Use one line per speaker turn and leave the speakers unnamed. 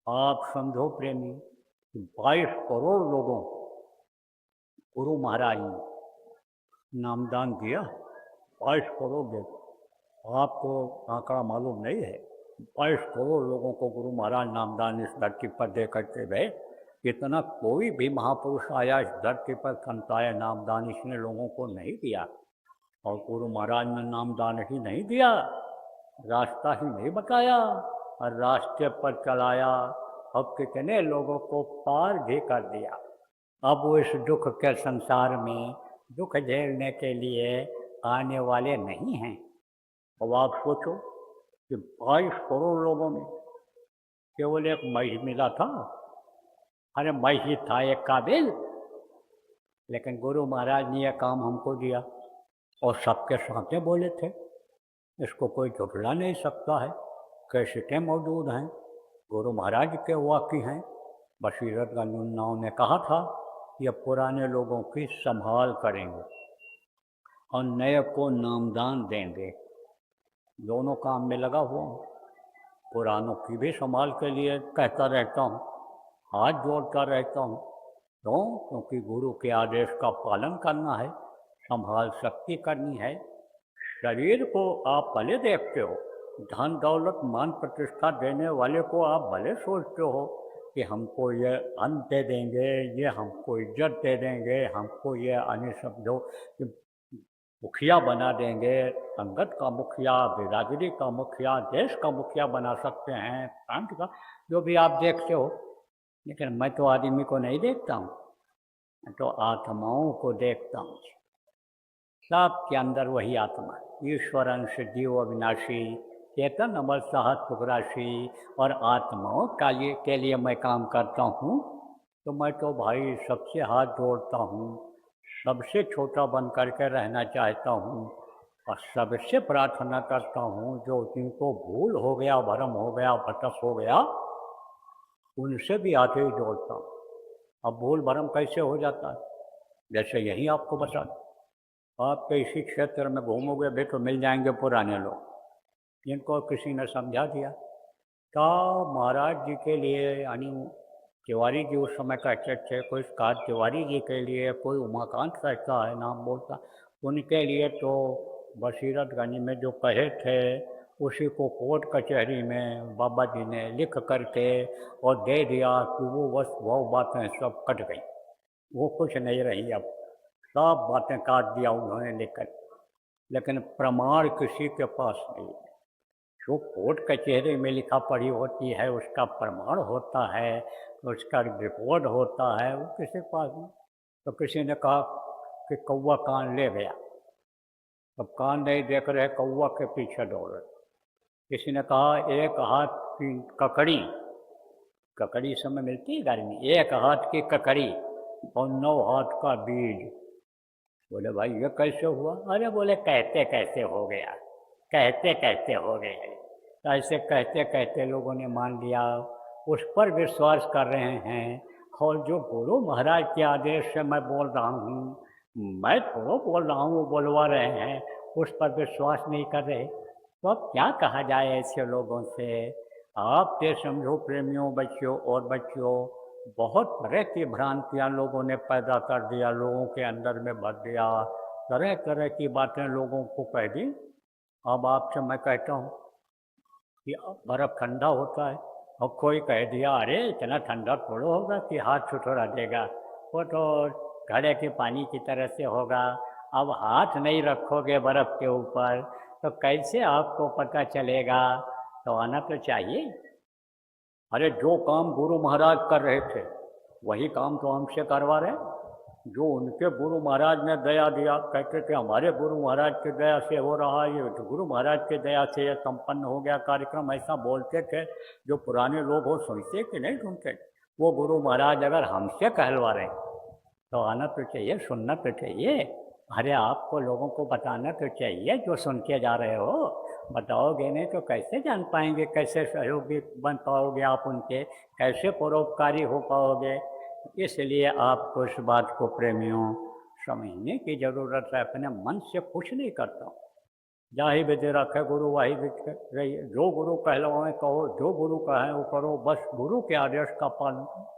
आप समझो प्रेमी कि 22 करोड़ लोगों गुरु महाराज ने नामदान दिया। 22 करोड़ दे, आपको आंकड़ा मालूम नहीं है। 22 करोड़ लोगों को गुरु महाराज नामदान इस धरती पर दे करके गए। इतना कोई भी महापुरुष आया इस धरती पर संताय नामदान इसने लोगों को नहीं दिया। और गुरु महाराज ने नामदान ही नहीं दिया, रास्ता ही नहीं बताया और रास्ते पर चलाया। अब कितने लोगों को पार भी कर दिया। अब वो इस दुख के संसार में दुख झेलने के लिए आने वाले नहीं हैं। अब आप सोचो कि 22 करोड़ लोगों में केवल एक मई मिला था। अरे मई ही था एक काबिल, लेकिन गुरु महाराज ने यह काम हमको दिया और सबके सामने बोले थे। इसको कोई झुठला नहीं सकता है। कैसेटें मौजूद हैं, गुरु महाराज के वाक़ई हैं। बशीरतगंज उन्नाव ने कहा था ये पुराने लोगों की संभाल करेंगे और नए को नामदान देंगे। दोनों काम में लगा हुआ हूँ। पुरानों की भी संभाल के लिए कहता रहता हूँ, हाथ जोड़ता रहता हूँ। क्यों? क्योंकि गुरु के आदेश का पालन करना है, संभाल शक्ति करनी है। शरीर को आप भले देखते हो, धन दौलत मान प्रतिष्ठा देने वाले को आप भले सोचते हो कि हमको ये अन्न दे देंगे, ये हमको इज्जत दे देंगे, हमको ये अन्य समझो कि मुखिया बना देंगे, संगत का मुखिया, बिरादरी का मुखिया, देश का मुखिया बना सकते हैं, प्रांत का, जो भी आप देखते हो। लेकिन मैं तो आदमी को नहीं देखता हूँ, मैं तो आत्माओं को देखता हूँ। सबके अंदर वही आत्मा, ईश्वर अंश जीव अविनाशी, चेतन अमर साहत सुखराशि और आत्माओं के लिए मैं काम करता हूँ। तो मैं तो भाई सबसे हाथ जोड़ता हूँ, सबसे छोटा बन करके रहना चाहता हूँ और सबसे प्रार्थना करता हूँ जो जिनको भूल हो गया, भरम हो गया, भटक हो गया, उनसे भी हाथ ही जोड़ता हूँ। अब भूल भरम कैसे हो जाता है? जैसे यही आपको बता दूं, आपके इसी क्षेत्र में घूमोगे भी तो मिल जाएंगे पुराने लोग जिनको किसी ने समझा दिया। तो महाराज जी के लिए, यानी तिवारी जी उस समय कहते थे, कोई कार तिवारी जी के लिए, कोई उमाकांत कहता है, नाम बोलता, उनके लिए तो बशीरतगंज में जो कहे थे उसी को कोर्ट कचहरी में बाबा जी ने लिख करके और दे दिया कि वो बातें सब कट गई, वो कुछ नहीं रही। अब सब बातें काट दिया उन्होंने लिख कर, लेकिन प्रमाण किसी के पास नहीं। जो कोर्ट कचहरी में लिखा पढ़ी होती है उसका प्रमाण होता है, उसका रिकॉर्ड होता है, वो किसी के पास नहीं। तो किसी ने कहा कि कौवा कान ले गया, अब कान नहीं देख रहे, कौवा के पीछे दौड़ रहे। किसी ने कहा एक हाथ की ककड़ी, ककड़ी इस समय मिलती है गर्मी, एक हाथ की ककड़ी और 9 हाथ का बीज। बोले भाई ये कैसे हुआ? अरे बोले कहते कैसे हो गया, कहते कहते हो गए। तो ऐसे कहते कहते लोगों ने मान लिया, उस पर विश्वास कर रहे हैं। और जो गुरु महाराज के आदेश से मैं बोल रहा हूँ, मैं थोड़ा बोल रहा हूँ, वो बोलवा रहे हैं, उस पर विश्वास नहीं कर रहे। तो अब क्या कहा जाए ऐसे लोगों से? आप ये समझो प्रेमियों, बच्चों और बच्चों, बहुत तरह की भ्रांतियाँ लोगों ने पैदा कर दिया, लोगों के अंदर में भर दिया, तरह तरह की बातें लोगों को कह दी। अब आपसे मैं कहता हूँ कि बर्फ़ ठंडा होता है और कोई कह दिया अरे इतना ठंडा थोड़ा होगा कि हाथ छुटोरा देगा, वो तो घड़े के पानी की तरह से होगा। अब हाथ नहीं रखोगे बर्फ़ के ऊपर तो कैसे आपको पता चलेगा? तो आना तो चाहिए। अरे जो काम गुरु महाराज कर रहे थे वही काम तो हमसे करवा रहे हैं। जो उनके गुरु महाराज ने दया दिया, कहते थे हमारे गुरु महाराज की दया से हो रहा है, ये तो गुरु महाराज की दया से ये संपन्न हो गया कार्यक्रम, ऐसा बोलते थे। जो पुराने लोग हो सुनते कि नहीं सुनते? वो गुरु महाराज अगर हमसे कहलवा रहे हैं तो आना तो चाहिए, सुनना तो चाहिए। अरे आपको लोगों को बताना तो चाहिए जो सुन के जा रहे हो। बताओगे नहीं तो कैसे जान पाएंगे, कैसे सहयोगी बन पाओगे आप उनके, कैसे परोपकारी हो पाओगे? इसलिए आपको इस बात को प्रेमियों समझने की ज़रूरत है। अपने मन से कुछ नहीं करता हूँ, जाहि विधि रखे गुरु वही विधि रहिए। जो गुरु कहलवाएं कहो, जो गुरु कहें वो करो, बस गुरु के आदेश का पालन करो।